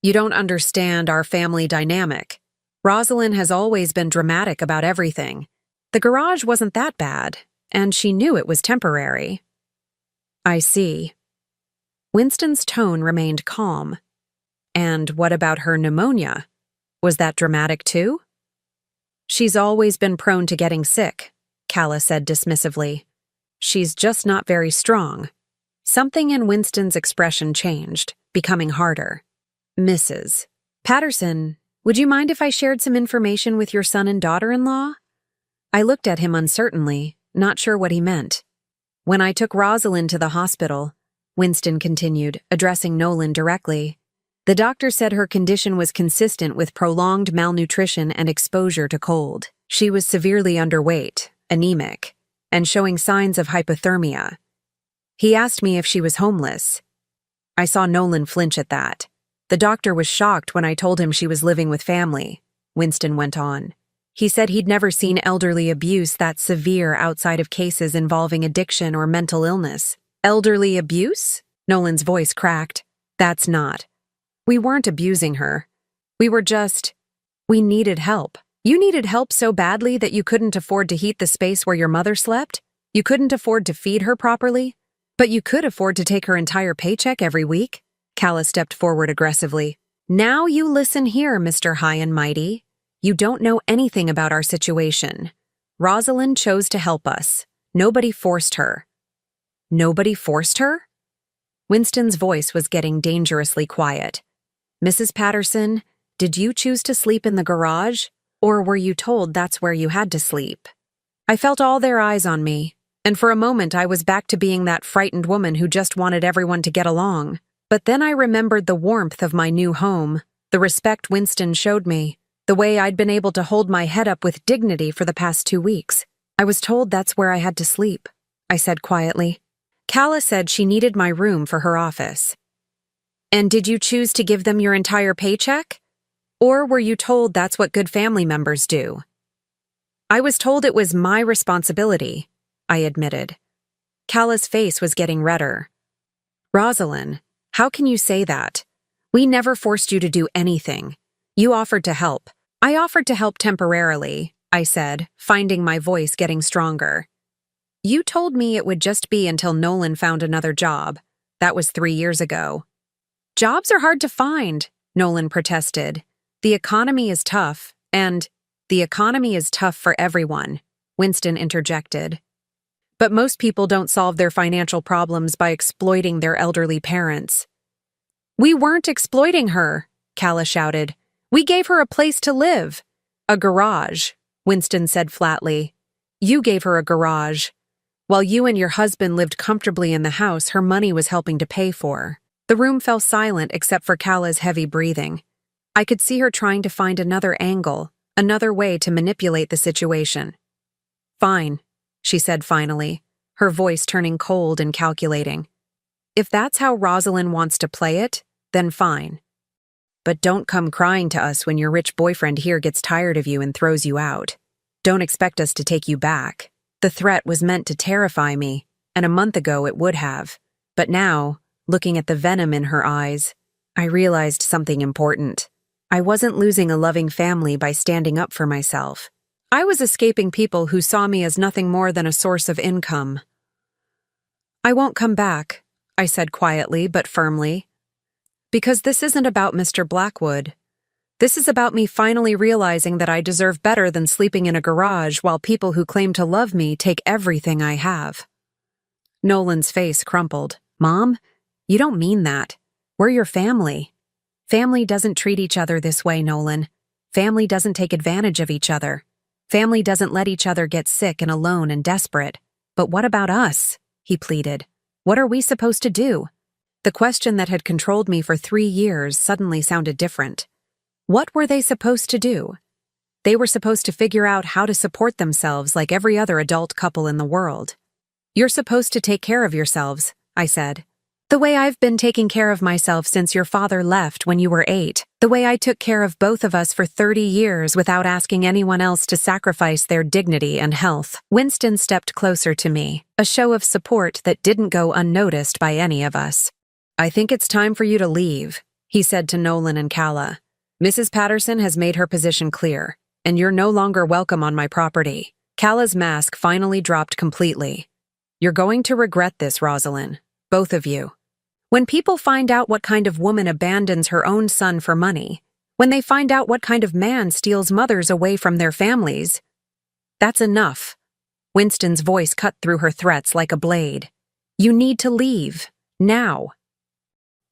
You don't understand our family dynamic. Rosalind has always been dramatic about everything. The garage wasn't that bad, and she knew it was temporary. I see. Winston's tone remained calm. And what about her pneumonia? Was that dramatic too? She's always been prone to getting sick, Calla said dismissively. She's just not very strong. Something in Winston's expression changed, becoming harder. Mrs. Patterson, would you mind if I shared some information with your son and daughter-in-law? I looked at him uncertainly, not sure what he meant. When I took Rosalind to the hospital, Winston continued, addressing Nolan directly, the doctor said her condition was consistent with prolonged malnutrition and exposure to cold. She was severely underweight, anemic, and showing signs of hypothermia. He asked me if she was homeless. I saw Nolan flinch at that. The doctor was shocked when I told him she was living with family, Winston went on. He said he'd never seen elderly abuse that severe outside of cases involving addiction or mental illness. Elderly abuse? Nolan's voice cracked. That's not. We weren't abusing her. We needed help. You needed help so badly that you couldn't afford to heat the space where your mother slept? You couldn't afford to feed her properly? But you could afford to take her entire paycheck every week? Calla stepped forward aggressively. Now you listen here, Mr. High and Mighty. You don't know anything about our situation. Rosalind chose to help us. Nobody forced her. Nobody forced her? Winston's voice was getting dangerously quiet. Mrs. Patterson, did you choose to sleep in the garage, or were you told that's where you had to sleep? I felt all their eyes on me, and for a moment I was back to being that frightened woman who just wanted everyone to get along. But then I remembered the warmth of my new home, the respect Winston showed me, the way I'd been able to hold my head up with dignity for the past 2 weeks. I was told that's where I had to sleep, I said quietly. Calla said she needed my room for her office. And did you choose to give them your entire paycheck? Or were you told that's what good family members do? I was told it was my responsibility, I admitted. Calla's face was getting redder. Rosalind, how can you say that? We never forced you to do anything. You offered to help. I offered to help temporarily, I said, finding my voice getting stronger. You told me it would just be until Nolan found another job. That was 3 years ago. Jobs are hard to find, Nolan protested. The economy is tough, and the economy is tough for everyone, Winston interjected. But most people don't solve their financial problems by exploiting their elderly parents. We weren't exploiting her, Calla shouted. We gave her a place to live. A garage, Winston said flatly. You gave her a garage. While you and your husband lived comfortably in the house her money was helping to pay for. The room fell silent except for Calla's heavy breathing. I could see her trying to find another angle, another way to manipulate the situation. Fine, she said finally, her voice turning cold and calculating. If that's how Rosalind wants to play it, then fine. But don't come crying to us when your rich boyfriend here gets tired of you and throws you out. Don't expect us to take you back. The threat was meant to terrify me, and a month ago it would have. But now, looking at the venom in her eyes, I realized something important. I wasn't losing a loving family by standing up for myself. I was escaping people who saw me as nothing more than a source of income. I won't come back, I said quietly but firmly. Because this isn't about Mr. Blackwood. This is about me finally realizing that I deserve better than sleeping in a garage while people who claim to love me take everything I have. Nolan's face crumpled. Mom, you don't mean that. We're your family. Family doesn't treat each other this way, Nolan. Family doesn't take advantage of each other. Family doesn't let each other get sick and alone and desperate. But what about us? He pleaded. What are we supposed to do? The question that had controlled me for 3 years suddenly sounded different. What were they supposed to do? They were supposed to figure out how to support themselves like every other adult couple in the world. "You're supposed to take care of yourselves," I said. "The way I've been taking care of myself since your father left when you were 8. The way I took care of both of us for 30 years without asking anyone else to sacrifice their dignity and health." Winston stepped closer to me, a show of support that didn't go unnoticed by any of us. "I think it's time for you to leave," he said to Nolan and Calla. "Mrs. Patterson has made her position clear, and you're no longer welcome on my property." Calla's mask finally dropped completely. "You're going to regret this, Rosalind. Both of you. When people find out what kind of woman abandons her own son for money, when they find out what kind of man steals mothers away from their families, that's enough." Winston's voice cut through her threats like a blade. "You need to leave. Now."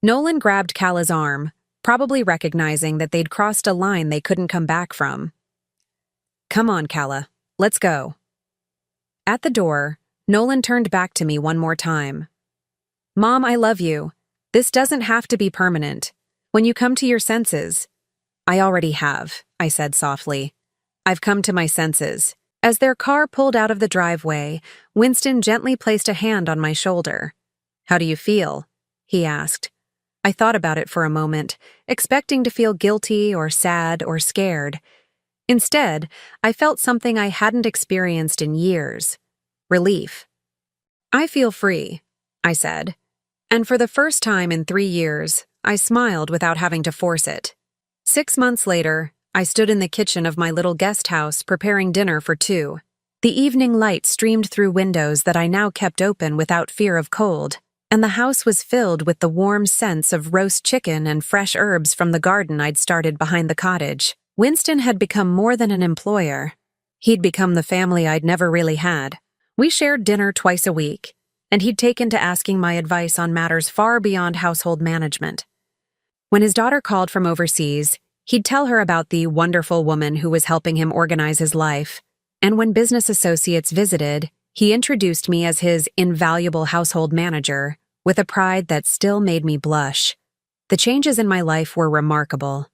Nolan grabbed Calla's arm, probably recognizing that they'd crossed a line they couldn't come back from. "Come on, Calla. Let's go." At the door, Nolan turned back to me one more time. "Mom, I love you. This doesn't have to be permanent. When you come to your senses—" "I already have," I said softly. "I've come to my senses." As their car pulled out of the driveway, Winston gently placed a hand on my shoulder. "How do you feel?" he asked. I thought about it for a moment, expecting to feel guilty or sad or scared. Instead, I felt something I hadn't experienced in years: relief. "I feel free," I said. And for the first time in 3 years, I smiled without having to force it. 6 months later, I stood in the kitchen of my little guest house preparing dinner for 2. The evening light streamed through windows that I now kept open without fear of cold, and the house was filled with the warm scents of roast chicken and fresh herbs from the garden I'd started behind the cottage. Winston had become more than an employer. He'd become the family I'd never really had. We shared dinner twice a week, and he'd taken to asking my advice on matters far beyond household management. When his daughter called from overseas, he'd tell her about the wonderful woman who was helping him organize his life, and when business associates visited, he introduced me as his invaluable household manager, with a pride that still made me blush. The changes in my life were remarkable.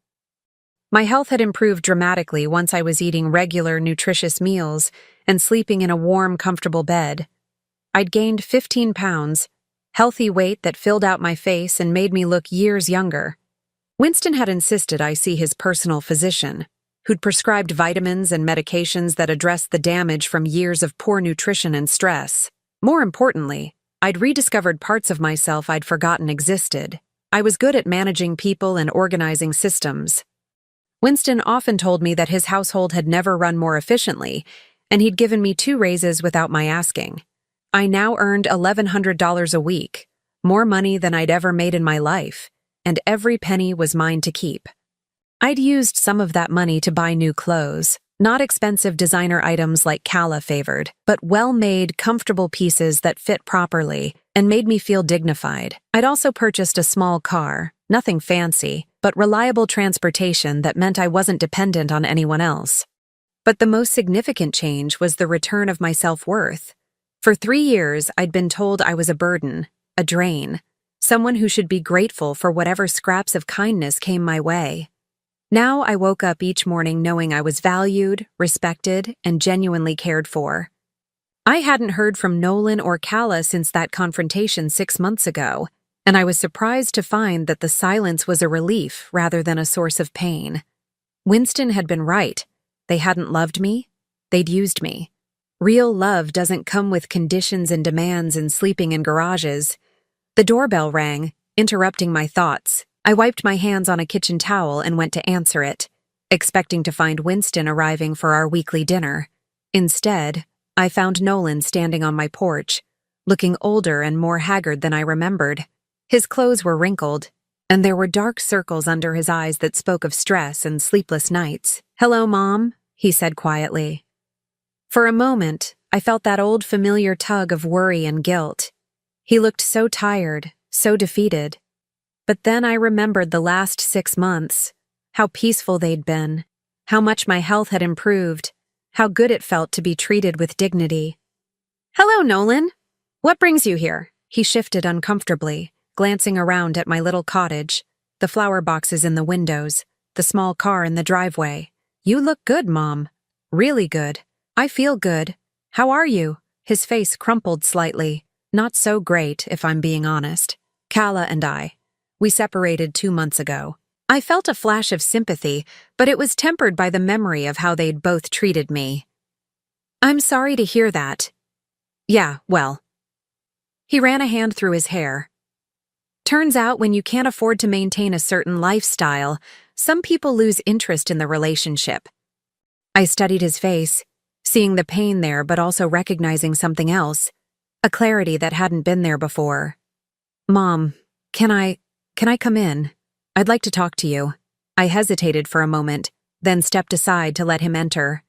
My health had improved dramatically once I was eating regular, nutritious meals and sleeping in a warm, comfortable bed. I'd gained 15 pounds, healthy weight that filled out my face and made me look years younger. Winston had insisted I see his personal physician, who'd prescribed vitamins and medications that addressed the damage from years of poor nutrition and stress. More importantly, I'd rediscovered parts of myself I'd forgotten existed. I was good at managing people and organizing systems. Winston often told me that his household had never run more efficiently, and he'd given me 2 raises without my asking. I now earned $1,100 a week, more money than I'd ever made in my life, and every penny was mine to keep. I'd used some of that money to buy new clothes, not expensive designer items like Calla favored, but well-made, comfortable pieces that fit properly and made me feel dignified. I'd also purchased a small car, nothing fancy, but reliable transportation that meant I wasn't dependent on anyone else. But the most significant change was the return of my self-worth. For 3 years, I'd been told I was a burden, a drain, someone who should be grateful for whatever scraps of kindness came my way. Now I woke up each morning knowing I was valued, respected, and genuinely cared for. I hadn't heard from Nolan or Calla since that confrontation 6 months ago, and I was surprised to find that the silence was a relief rather than a source of pain. Winston had been right. They hadn't loved me. They'd used me. Real love doesn't come with conditions and demands and sleeping in garages. The doorbell rang, interrupting my thoughts. I wiped my hands on a kitchen towel and went to answer it, expecting to find Winston arriving for our weekly dinner. Instead, I found Nolan standing on my porch, looking older and more haggard than I remembered. His clothes were wrinkled, and there were dark circles under his eyes that spoke of stress and sleepless nights. "Hello, Mom," he said quietly. For a moment, I felt that old familiar tug of worry and guilt. He looked so tired, so defeated. But then I remembered the last 6 months, how peaceful they'd been, how much my health had improved, how good it felt to be treated with dignity. "Hello, Nolan. What brings you here?" He shifted uncomfortably, glancing around at my little cottage, the flower boxes in the windows, the small car in the driveway. "You look good, Mom. Really good. I feel good. How are you?" His face crumpled slightly. "Not so great, if I'm being honest. Kala and we separated 2 months ago." I felt a flash of sympathy, but it was tempered by the memory of how they'd both treated me. "I'm sorry to hear that." "Yeah, well." He ran a hand through his hair. "Turns out when you can't afford to maintain a certain lifestyle, some people lose interest in the relationship." I studied his face, seeing the pain there but also recognizing something else, a clarity that hadn't been there before. "Mom, can I come in? I'd like to talk to you." I hesitated for a moment, then stepped aside to let him enter.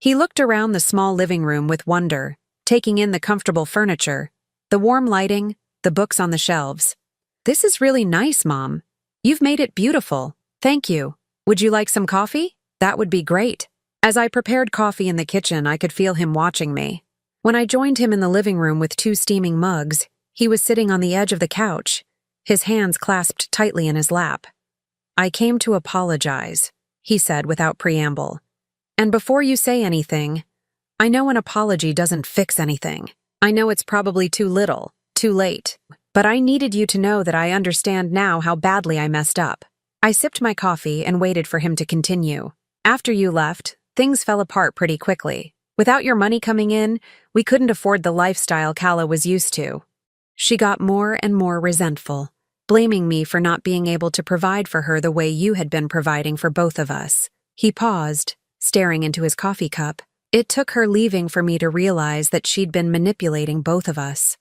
He looked around the small living room with wonder, taking in the comfortable furniture, the warm lighting, the books on the shelves. "This is really nice, Mom. You've made it beautiful. Thank you. Would you like some coffee? That would be great." As I prepared coffee in the kitchen, I could feel him watching me. When I joined him in the living room with 2 steaming mugs, he was sitting on the edge of the couch, his hands clasped tightly in his lap. "I came to apologize," he said without preamble. "And before you say anything, I know an apology doesn't fix anything. I know it's probably too little, too late, but I needed you to know that I understand now how badly I messed up." I sipped my coffee and waited for him to continue. "After you left, things fell apart pretty quickly. Without your money coming in, we couldn't afford the lifestyle Kala was used to." She got more and more resentful, blaming me for not being able to provide for her the way you had been providing for both of us. He paused, staring into his coffee cup. "It took her leaving for me to realize that she'd been manipulating both of us.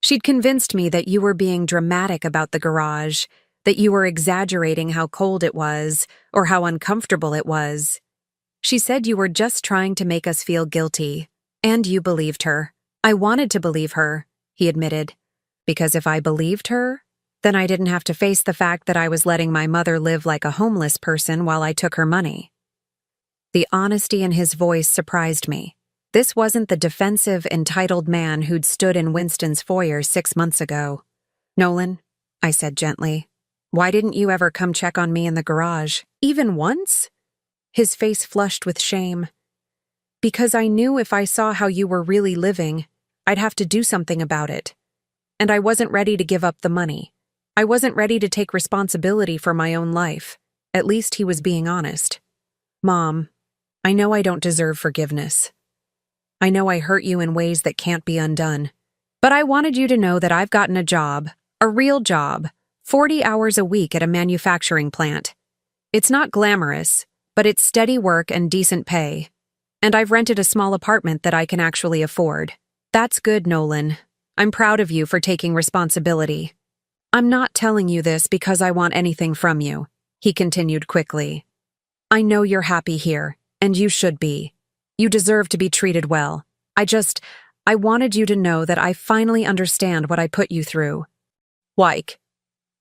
She'd convinced me that you were being dramatic about the garage, that you were exaggerating how cold it was, or how uncomfortable it was. She said you were just trying to make us feel guilty, and you believed her." "I wanted to believe her," he admitted, "because if I believed her, then I didn't have to face the fact that I was letting my mother live like a homeless person while I took her money." The honesty in his voice surprised me. This wasn't the defensive, entitled man who'd stood in Winston's foyer 6 months ago. "Nolan," I said gently, "why didn't you ever come check on me in the garage, even once?" His face flushed with shame. "Because I knew if I saw how you were really living, I'd have to do something about it. And I wasn't ready to give up the money. I wasn't ready to take responsibility for my own life." At least he was being honest. "Mom, I know I don't deserve forgiveness. I know I hurt you in ways that can't be undone. But I wanted you to know that I've gotten a job, a real job, 40 hours a week at a manufacturing plant. It's not glamorous, but it's steady work and decent pay. And I've rented a small apartment that I can actually afford. That's good, Nolan. I'm proud of you for taking responsibility. I'm not telling you this because I want anything from you," he continued quickly. "I know you're happy here, and you should be. You deserve to be treated well. I wanted you to know that I finally understand what I put you through." "Like."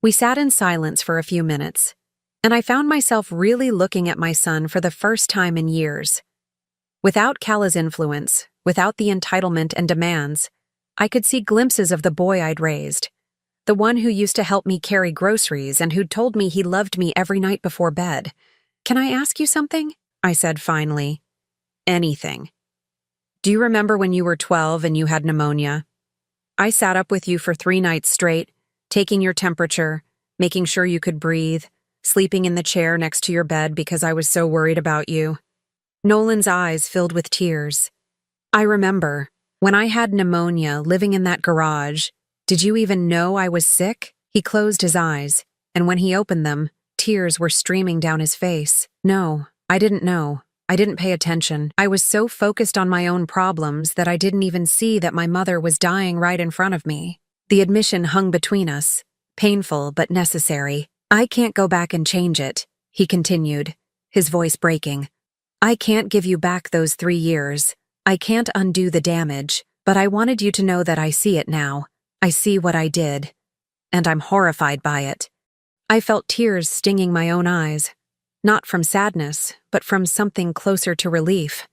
We sat in silence for a few minutes, and I found myself really looking at my son for the first time in years. Without Kala's influence, without the entitlement and demands, I could see glimpses of the boy I'd raised, the one who used to help me carry groceries and who'd told me he loved me every night before bed. "Can I ask you something?" I said finally. "Anything. Do you remember when you were 12 and you had pneumonia? I sat up with you for 3 nights straight, taking your temperature, making sure you could breathe, sleeping in the chair next to your bed because I was so worried about you." Nolan's eyes filled with tears. "I remember. When I had pneumonia, living in that garage, did you even know I was sick?" He closed his eyes, and when he opened them, tears were streaming down his face. "No, I didn't know. I didn't pay attention. I was so focused on my own problems that I didn't even see that my mother was dying right in front of me." The admission hung between us, painful but necessary. "I can't go back and change it," he continued, his voice breaking. "I can't give you back those 3 years. I can't undo the damage, but I wanted you to know that I see it now. I see what I did, and I'm horrified by it." I felt tears stinging my own eyes, not from sadness, but from something closer to relief.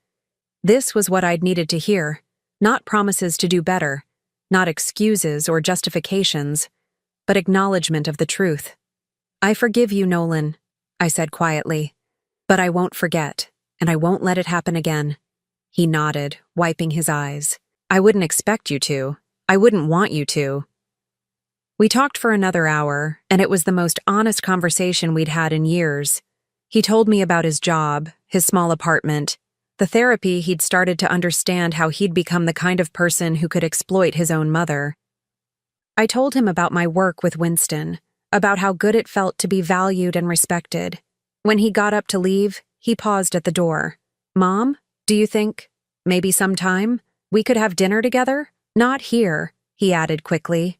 This was what I'd needed to hear, not promises to do better, not excuses or justifications, but acknowledgement of the truth. "I forgive you, Nolan," I said quietly. "But I won't forget, and I won't let it happen again." He nodded, wiping his eyes. "I wouldn't expect you to. I wouldn't want you to." We talked for another hour, and it was the most honest conversation we'd had in years. He told me about his job, his small apartment, the therapy he'd started to understand how he'd become the kind of person who could exploit his own mother. I told him about my work with Winston, about how good it felt to be valued and respected. When he got up to leave, he paused at the door. "Mom, do you think, maybe sometime, we could have dinner together? Not here," he added quickly.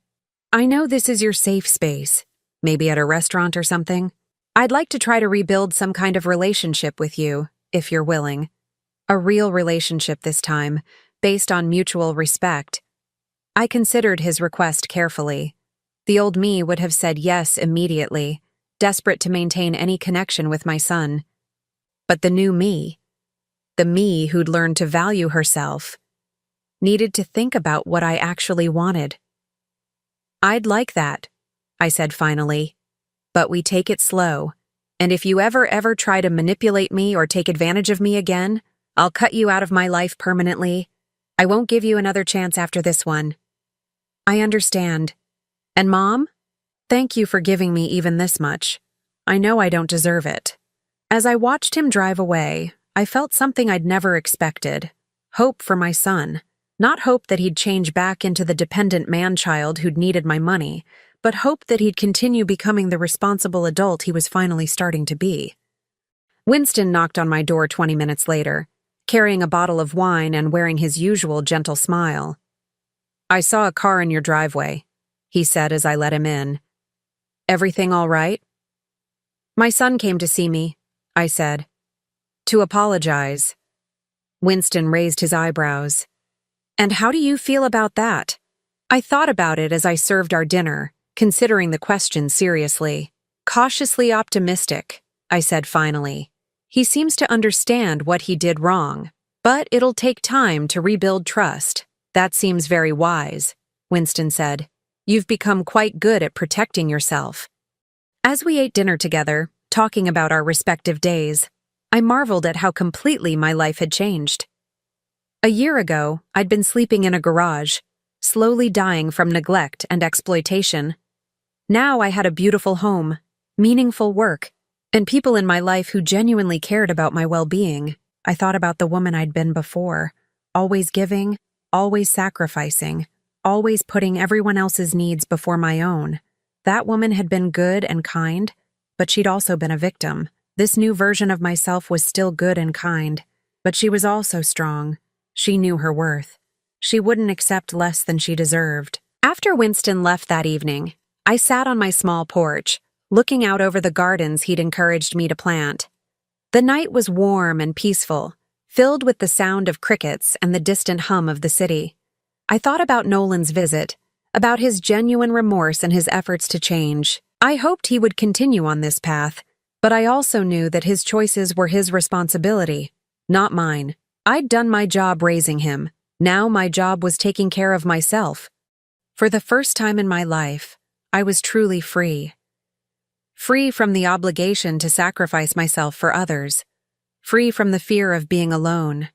"I know this is your safe space. Maybe at a restaurant or something. I'd like to try to rebuild some kind of relationship with you, if you're willing. A real relationship this time, based on mutual respect." I considered his request carefully. The old me would have said yes immediately, desperate to maintain any connection with my son. But the new me, the me who'd learned to value herself, needed to think about what I actually wanted. "I'd like that," I said finally. "But we take it slow, and if you ever try to manipulate me or take advantage of me again, I'll cut you out of my life permanently. I won't give you another chance after this one." "I understand. And Mom, thank you for giving me even this much. I know I don't deserve it." As I watched him drive away, I felt something I'd never expected. Hope for my son. Not hope that he'd change back into the dependent man-child who'd needed my money, but hope that he'd continue becoming the responsible adult he was finally starting to be. Winston knocked on my door 20 minutes later, carrying a bottle of wine and wearing his usual gentle smile. "I saw a car in your driveway," he said as I let him in. "Everything all right?" "My son came to see me," I said. "To apologize." Winston raised his eyebrows. "And how do you feel about that?" I thought about it as I served our dinner, considering the question seriously. "Cautiously optimistic," I said finally. "He seems to understand what he did wrong, but it'll take time to rebuild trust." "That seems very wise," Winston said. "You've become quite good at protecting yourself." As we ate dinner together, talking about our respective days, I marveled at how completely my life had changed. A year ago, I'd been sleeping in a garage, slowly dying from neglect and exploitation. Now I had a beautiful home, meaningful work, and people in my life who genuinely cared about my well-being. I thought about the woman I'd been before, always giving, always sacrificing, always putting everyone else's needs before my own. That woman had been good and kind, but she'd also been a victim. This new version of myself was still good and kind, but she was also strong. She knew her worth. She wouldn't accept less than she deserved. After Winston left that evening, I sat on my small porch, looking out over the gardens he'd encouraged me to plant. The night was warm and peaceful, filled with the sound of crickets and the distant hum of the city. I thought about Nolan's visit, about his genuine remorse and his efforts to change. I hoped he would continue on this path, but I also knew that his choices were his responsibility, not mine. I'd done my job raising him. Now my job was taking care of myself. For the first time in my life, I was truly free. Free from the obligation to sacrifice myself for others. Free from the fear of being alone.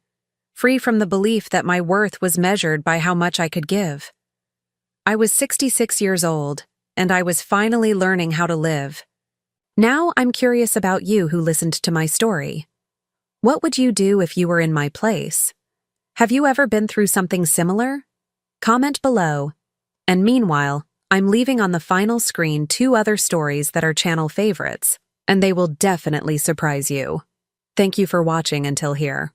Free from the belief that my worth was measured by how much I could give. I was 66 years old, and I was finally learning how to live. Now I'm curious about you who listened to my story. What would you do if you were in my place? Have you ever been through something similar? Comment below. And meanwhile, I'm leaving on the final screen 2 other stories that are channel favorites, and they will definitely surprise you. Thank you for watching until here.